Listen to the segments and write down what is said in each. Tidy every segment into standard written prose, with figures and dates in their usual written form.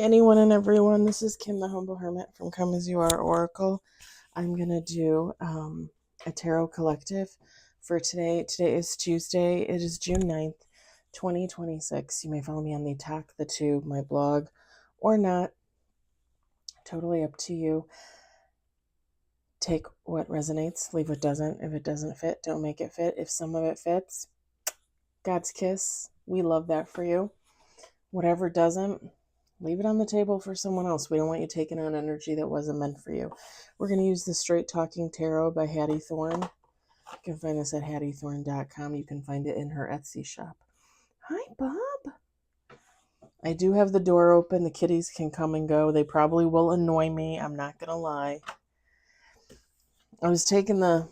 anyone and everyone. This is Kim, the Humble Hermit from Come As You Are Oracle. I'm going to do a tarot collective for today. Today is Tuesday. It is June 9th, 2026. You may follow me on the Talk the Tube, my blog, or not. Totally up to you. Take what resonates, leave what doesn't. If it doesn't fit, don't make it fit. If some of it fits, God's kiss. We love that for you. Whatever doesn't, leave it on the table for someone else. We don't want you taking on energy that wasn't meant for you. We're going to use the Straight Talking Tarot by Hattie Thorne. You can find us at hattiethorne.com. You can find it in her Etsy shop. Hi, Bob. I do have the door open. The kitties can come and go. They probably will annoy me. I'm not going to lie. I was taking the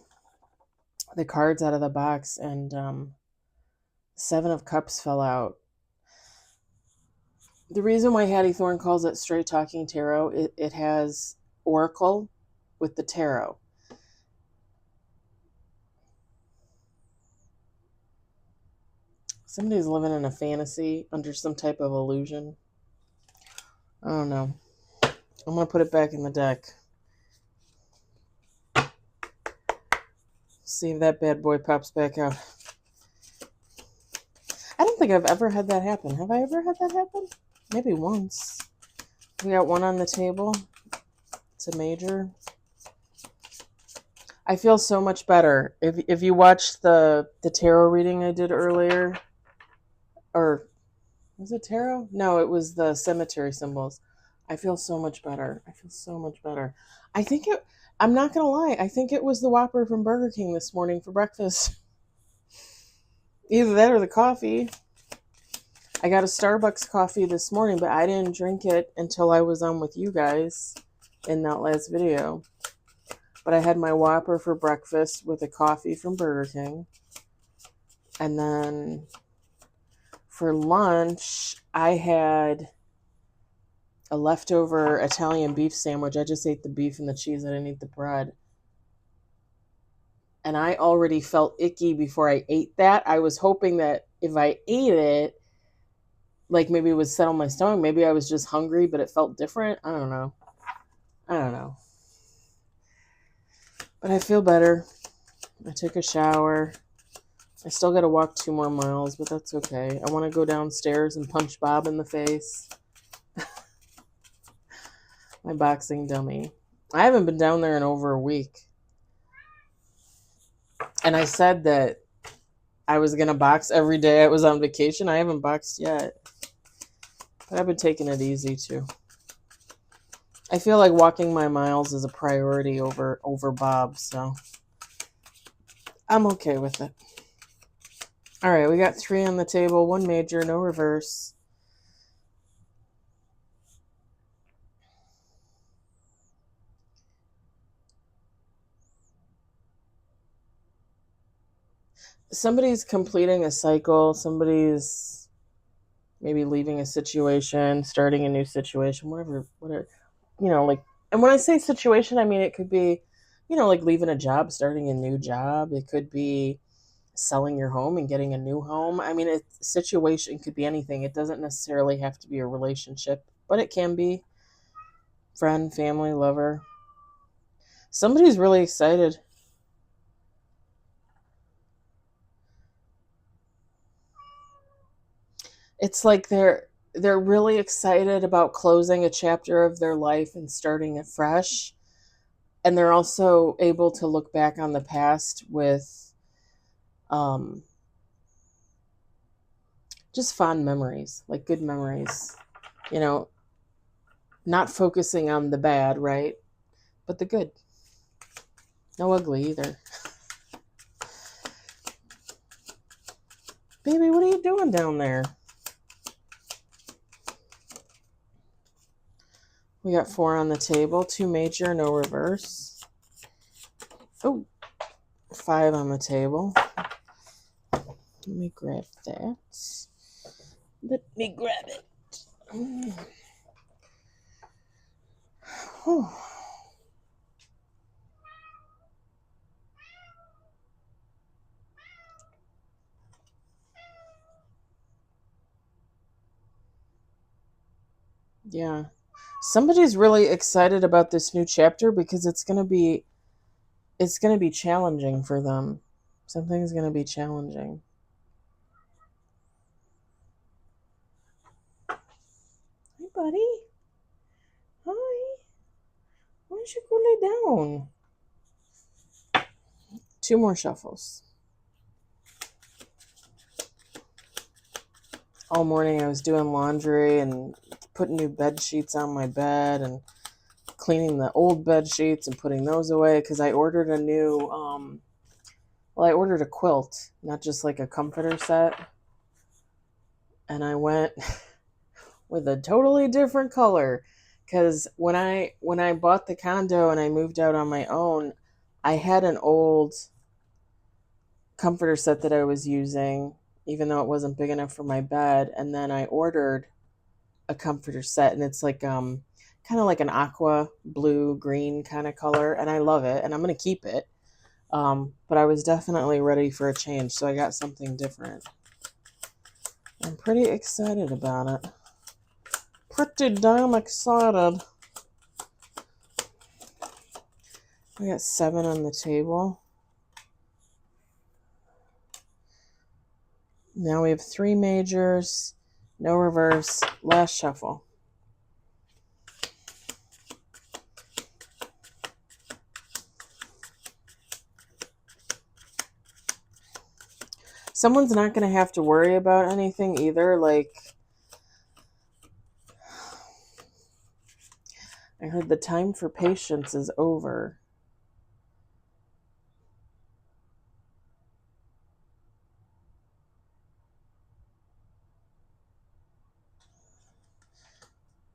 cards out of the box, and Seven of Cups fell out. The reason why Hattie Thorne calls it Straight Talking Tarot, it has Oracle with the tarot. Somebody's living in a fantasy under some type of illusion. I don't know. I'm going to put it back in the deck. See if that bad boy pops back out. I don't think I've ever had that happen. Have I ever had that happen? Maybe once. We got one on the table. It's a major. I feel so much better. If you watched the tarot reading I did earlier, or was it tarot? No, it was the cemetery symbols. I feel so much better. I feel so much better. I'm not going to lie, I think it was the Whopper from Burger King this morning for breakfast. Either that or the coffee. I got a Starbucks coffee this morning, but I didn't drink it until I was on with you guys in that last video. But I had my Whopper for breakfast with a coffee from Burger King. And then for lunch, I had a leftover Italian beef sandwich. I just ate the beef and the cheese. I didn't eat the bread. And I already felt icky before I ate that. I was hoping that if I ate it, like maybe it would settle my stomach. Maybe I was just hungry, but it felt different. I don't know. But I feel better. I took a shower. I still got to walk 2 more miles, but that's okay. I want to go downstairs and punch Bob in the face. My boxing dummy. I haven't been down there in over a week. And I said that I was going to box every day I was on vacation. I haven't boxed yet. But I've been taking it easy too. I feel like walking my miles is a priority over Bob, so I'm okay with it. All right, we got 3 on the table, 1 major, no reverse. Somebody's completing a cycle. Somebody's maybe leaving a situation, starting a new situation, whatever. Like, and when I say situation, I mean, it could be, like leaving a job, starting a new job. It could be selling your home and getting a new home. I mean, situation could be anything. It doesn't necessarily have to be a relationship, but it can be friend, family, lover. Somebody's really excited. It's like they're really excited about closing a chapter of their life and starting it fresh. And they're also able to look back on the past with just fond memories, like good memories. Not focusing on the bad, right? But the good. No ugly either. Baby, what are you doing down there? We got 4 on the table, 2 major, no reverse. Oh, 5 on the table. Let me grab that. Let me grab it. Oh. Yeah. Somebody's really excited about this new chapter because it's gonna be challenging for them. Something's gonna be challenging. Hi, buddy. Hi. Why don't you go lay down? 2 more shuffles. All morning I was doing laundry and putting new bed sheets on my bed and cleaning the old bed sheets and putting those away because I ordered a new I ordered a quilt, not just like a comforter set, and I went with a totally different color because when I bought the condo and I moved out on my own, I had an old comforter set that I was using, even though it wasn't big enough for my bed, and then I ordered a comforter set, and it's like kind of like an aqua blue green kind of color, and I love it and I'm going to keep it. But I was definitely ready for a change, so I got something different. I'm pretty excited about it. Pretty damn excited. We got 7 on the table. Now we have 3 majors, no reverse, last shuffle. Someone's not going to have to worry about anything either. Like, I heard the time for patience is over.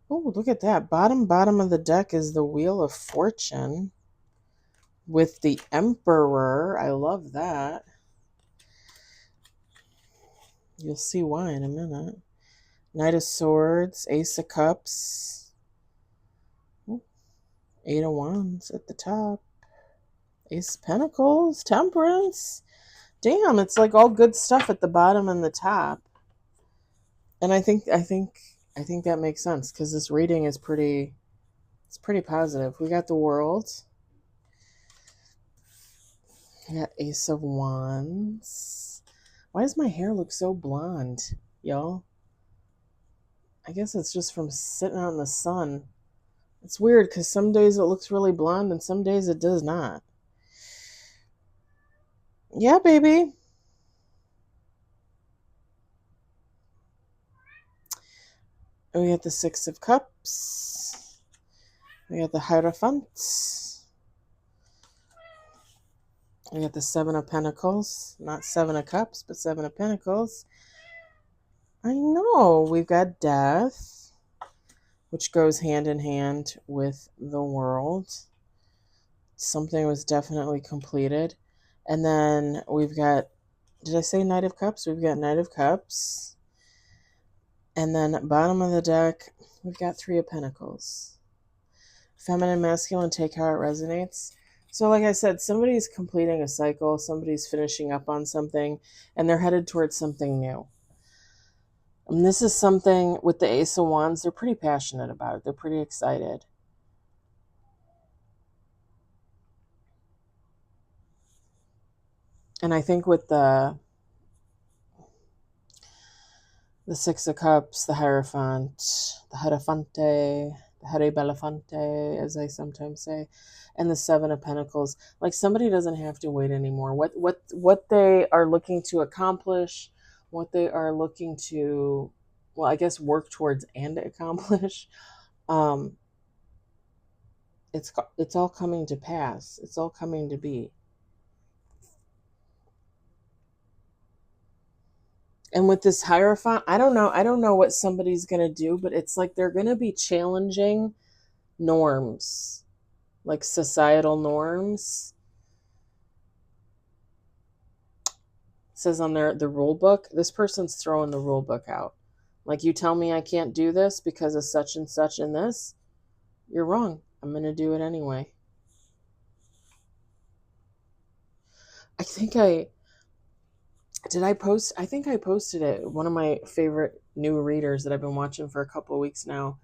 Oh, look at that. Bottom of the deck is the Wheel of Fortune with the Emperor. I love that. You'll see why in a minute. Knight of Swords, Ace of Cups, 8 of Wands at the top, Ace of Pentacles, Temperance. Damn, it's like all good stuff at the bottom and the top. And I think that makes sense because this reading is pretty positive. We got the World. I got Ace of Wands. Why does my hair look so blonde, y'all? I guess it's just from sitting out in the sun. It's weird because some days it looks really blonde and some days it does not. Yeah, baby. We got the 6 of Cups. We got the Hierophant. We got the 7 of Pentacles. Not 7 of Cups, but 7 of Pentacles. I know. We've got Death, which goes hand in hand with the World. Something was definitely completed. And then we've got, did I say Knight of Cups? We've got Knight of Cups. And then bottom of the deck, we've got 3 of Pentacles. Feminine, masculine, take how it resonates. So like I said, somebody's completing a cycle, somebody's finishing up on something, and they're headed towards something new. And this is something with the Ace of Wands, they're pretty passionate about it. They're pretty excited. And I think with the 6 of Cups, the Hierophant, the Hierophante, the Hare Belafonte, as I sometimes say, and the 7 of Pentacles, like somebody doesn't have to wait anymore. What they are looking to accomplish, what they are looking to, well, I guess work towards and accomplish, it's all coming to pass. It's all coming to be. And with this Hierophant, I don't know what somebody's going to do, but it's like they're going to be challenging norms, like societal norms. It says on the rule book, this person's throwing the rule book out. Like, you tell me I can't do this because of such and such and this, you're wrong. I'm going to do it anyway. I think I posted it. One of my favorite new readers that I've been watching for a couple of weeks now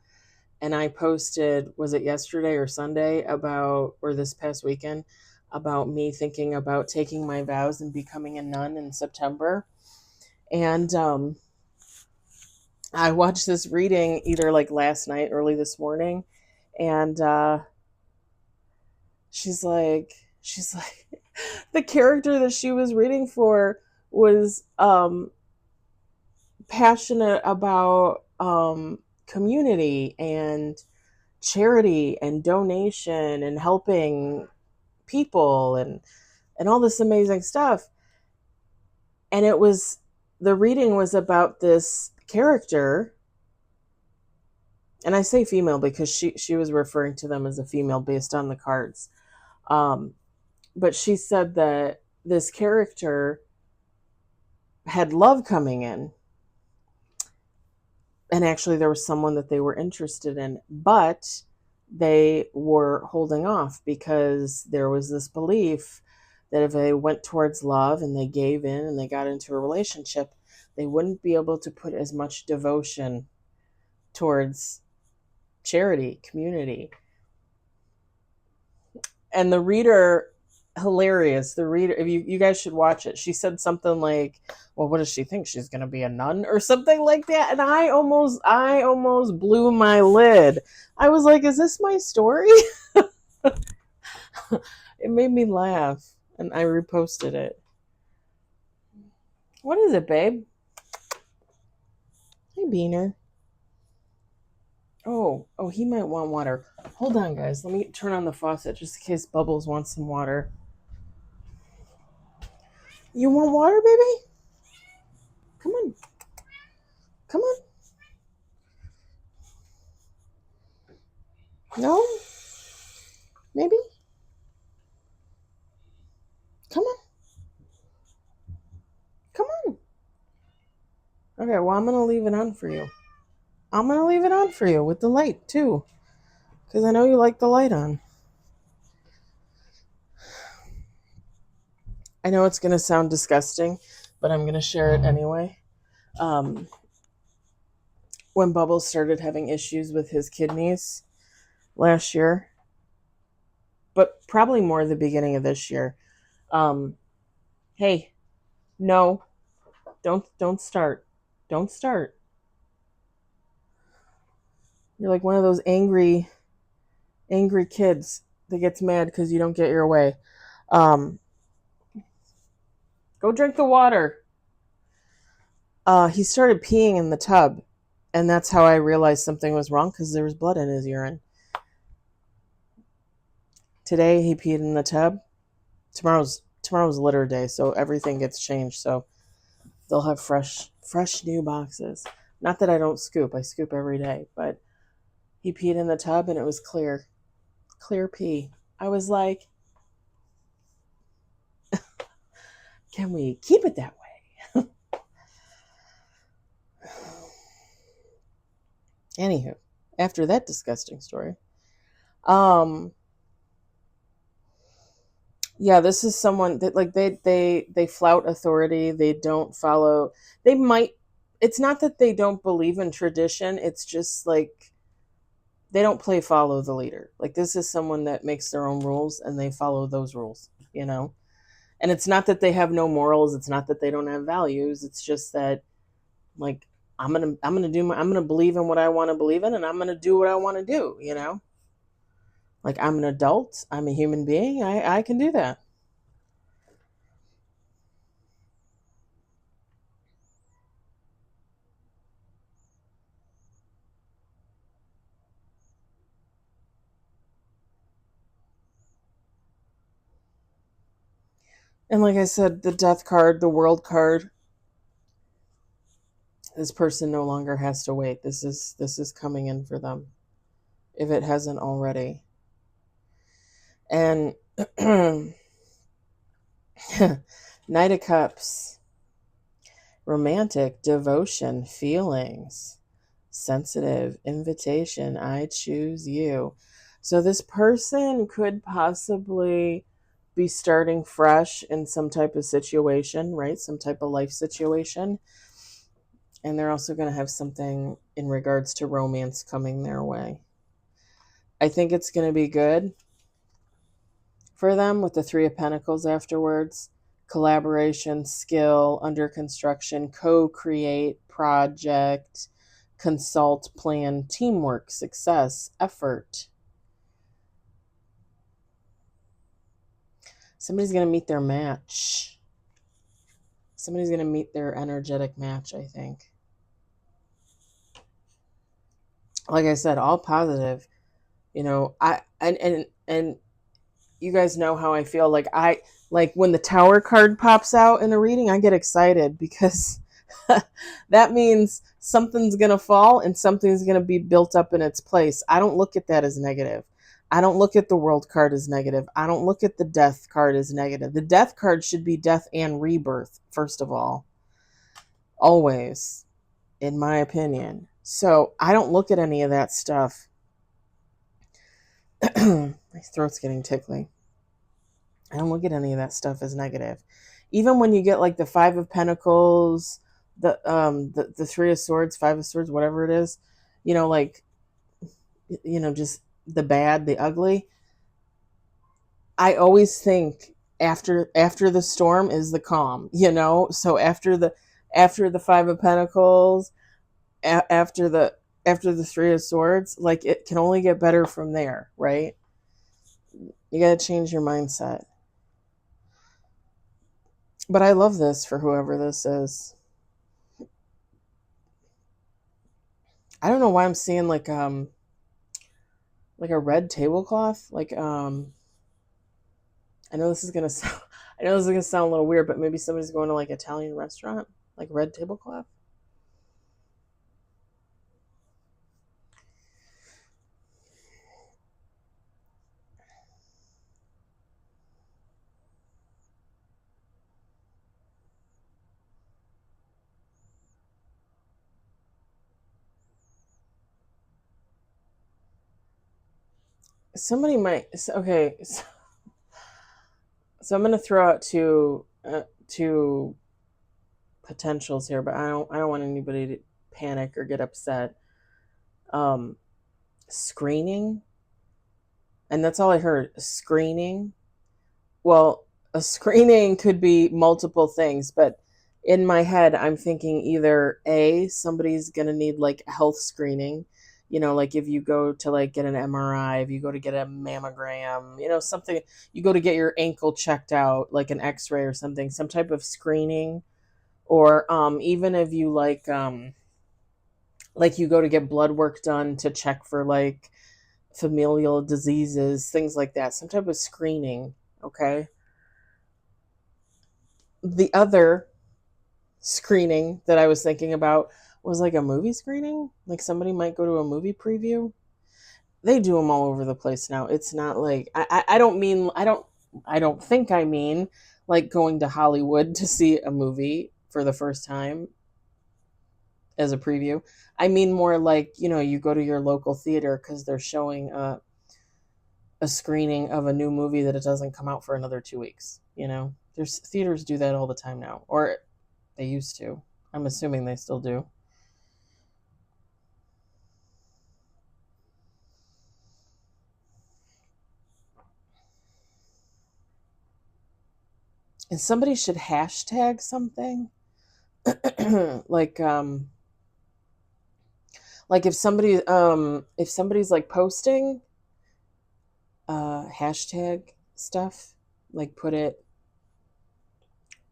And I posted, was it yesterday or Sunday, or this past weekend, about me thinking about taking my vows and becoming a nun in September. And I watched this reading either like last night, early this morning, and she's like, the character that she was reading for was passionate about community and charity and donation and helping people and all this amazing stuff. And the reading was about this character, and I say female because she was referring to them as a female based on the cards. But she said that this character had love coming in, and actually there was someone that they were interested in, but they were holding off because there was this belief that if they went towards love and they gave in and they got into a relationship, they wouldn't be able to put as much devotion towards charity, community. And the reader, hilarious, the reader, if you guys should watch it, she said something like, well, what does she think, she's going to be a nun or something like that? And I almost blew my lid. I was like, is this my story? It made me laugh, and I reposted it. What is it, babe? Hey, Beaner. Oh, he might want water. Hold on, guys. Let me turn on the faucet just in case Bubbles wants some water. You want water, baby? Come on. Come on. No? Maybe? Come on. Come on. Okay, well, I'm going to leave it on for you. I'm going to leave it on for you with the light, too. Because I know you like the light on. I know it's going to sound disgusting, but I'm going to share it anyway. When Bubbles started having issues with his kidneys last year, but probably more the beginning of this year. Hey, no, don't start. Don't start. You're like one of those angry kids that gets mad because you don't get your way. Go drink the water. He started peeing in the tub, and that's how I realized something was wrong, because there was blood in his urine. Today he peed in the tub. Tomorrow's litter day, so everything gets changed. So they'll have fresh new boxes. Not that I don't scoop. I scoop every day, but he peed in the tub and it was clear pee. I was like, can we keep it that way? Anywho, after that disgusting story, yeah, this is someone that, like, they flout authority. They don't follow. They might. It's not that they don't believe in tradition. It's just like they don't follow the leader. Like, this is someone that makes their own rules and they follow those rules. And it's not that they have no morals. It's not that they don't have values. It's just that, like, I'm gonna believe in what I want to believe in, and I'm gonna do what I want to do. Like, I'm an adult. I'm a human being. I can do that. And like I said, the death card, the world card, this person no longer has to wait. This is coming in for them, if it hasn't already. And Knight of Cups, romantic, devotion, feelings, sensitive, invitation, I choose you. So this person could possibly be starting fresh in some type of situation, right? Some type of life situation. And they're also going to have something in regards to romance coming their way. I think it's going to be good for them with the Three of Pentacles afterwards. Collaboration, skill, under construction, co-create, project, consult, plan, teamwork, success, effort. Somebody's going to meet their match. Somebody's going to meet their energetic match, I think. Like I said, all positive. You know, and you guys know how I feel. Like when the Tower card pops out in a reading, I get excited because that means something's going to fall and something's going to be built up in its place. I don't look at that as negative. I don't look at the World card as negative. I don't look at the Death card as negative. The Death card should be death and rebirth, first of all. Always, in my opinion. So I don't look at any of that stuff. My throat's getting tickly. I don't look at any of that stuff as negative. Even when you get like the Five of Pentacles, the Three of Swords, Five of Swords, whatever it is, you know, like, you know, just the bad, the ugly. I always think after the storm is the calm, you know. So after the Five of Pentacles, after the Three of Swords, like it can only get better from there, right? You got to change your mindset. But I love this for whoever this is. I don't know why I'm seeing like a red tablecloth. I know this is gonna sound I know this is gonna sound a little weird, but maybe somebody's going to like Italian restaurant, like red tablecloth. Somebody might. Okay, so I'm gonna throw out two potentials here, but I don't want anybody to panic or get upset. Screening, and that's all I heard. Screening. Well, a screening could be multiple things, but in my head, I'm thinking either A, somebody's going to need like a health screening, you know, like if you go to like get an MRI, if you go to get a mammogram, you know, something, you go to get your ankle checked out, like an x-ray or something, some type of screening, or even if you like you go to get blood work done to check for like familial diseases, things like that, some type of screening, okay? The other screening that I was thinking about was like a movie screening. Like somebody might go to a movie preview. They do them all over the place now. It's not like I don't mean I don't think I mean like going to Hollywood to see a movie for the first time as a preview. I mean more like, you know, you go to your local theater because they're showing a screening of a new movie that it doesn't come out for another 2 weeks. You know, there's theaters do that all the time now, or they used to. I'm assuming they still do. And somebody should hashtag something like if somebody's like posting hashtag stuff, like put it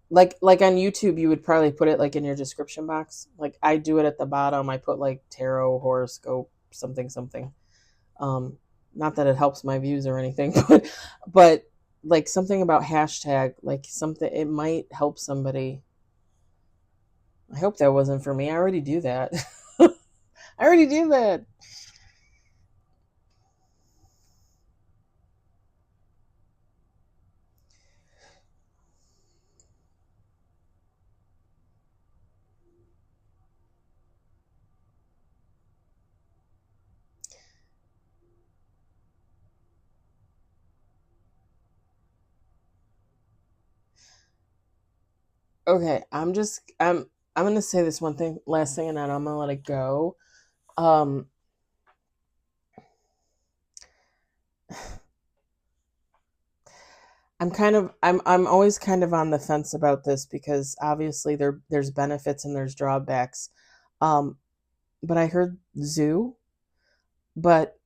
like on YouTube you would probably put it like in your description box. Like I do it at the bottom. I put like tarot, horoscope, something something. Um Not that it helps my views or anything, but like something about hashtag, like something it might help somebody. I hope that wasn't for me. I already do that. I already do that. Okay, I'm gonna say this one thing, last thing, and then I'm gonna let it go. Um, I'm always kind of on the fence about this because obviously there's benefits and there's drawbacks. Um, but I heard zoo, but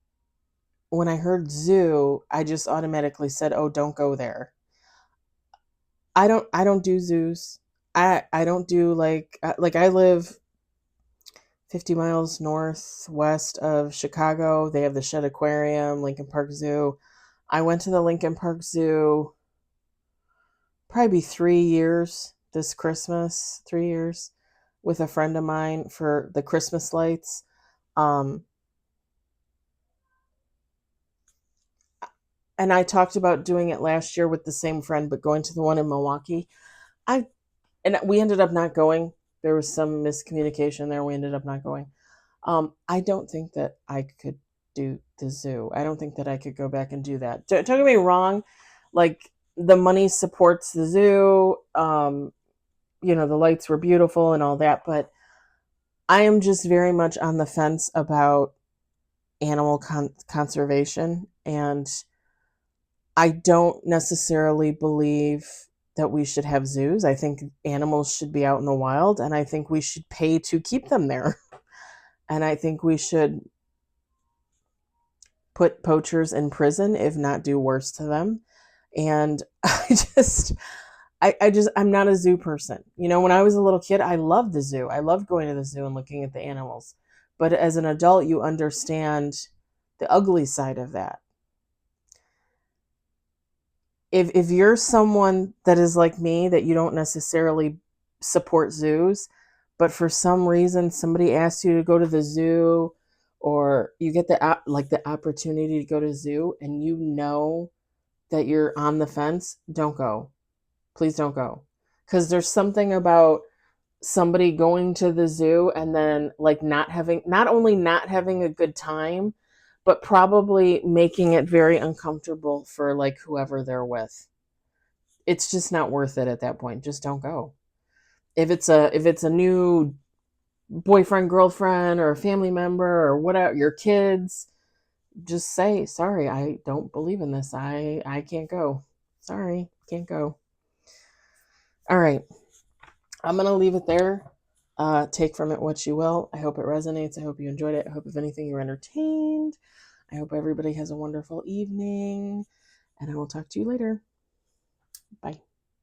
when I heard zoo, I just automatically said, "Oh, don't go there." I don't do zoos. I don't do like I live 50 miles northwest of Chicago. They have the Shed Aquarium, Lincoln Park Zoo. I went to the Lincoln Park Zoo probably 3 years this Christmas, 3 years with a friend of mine for the Christmas lights. Um, and I talked about doing it last year with the same friend, but going to the one in Milwaukee. I and we ended up not going. There was some miscommunication there. We ended up not going. I don't think that I could do the zoo. I don't think that I could go back and do that. Don't get me wrong, like the money supports the zoo. The lights were beautiful and all that, but I am just very much on the fence about animal conservation, and I don't necessarily believe that we should have zoos. I think animals should be out in the wild, and I think we should pay to keep them there. And I think we should put poachers in prison, if not do worse to them. And I'm not a zoo person. When I was a little kid, I loved the zoo. I loved going to the zoo and looking at the animals. But as an adult, you understand the ugly side of that. If you're someone that is like me, that you don't necessarily support zoos, but for some reason somebody asks you to go to the zoo, or you get the opportunity to go to the zoo, and that you're on the fence, don't go. Please don't go. Because there's something about somebody going to the zoo and then like not only not having a good time, but probably making it very uncomfortable for like whoever they're with. It's just not worth it at that point. Just don't go. If it's a new boyfriend, girlfriend, or a family member, or whatever, your kids, just say, sorry, I don't believe in this. I can't go. Sorry, can't go. All right. I'm going to leave it there. Take from it what you will. I hope it resonates. I hope you enjoyed it. I hope, if anything, you were entertained. I hope everybody has a wonderful evening, and I will talk to you later. Bye.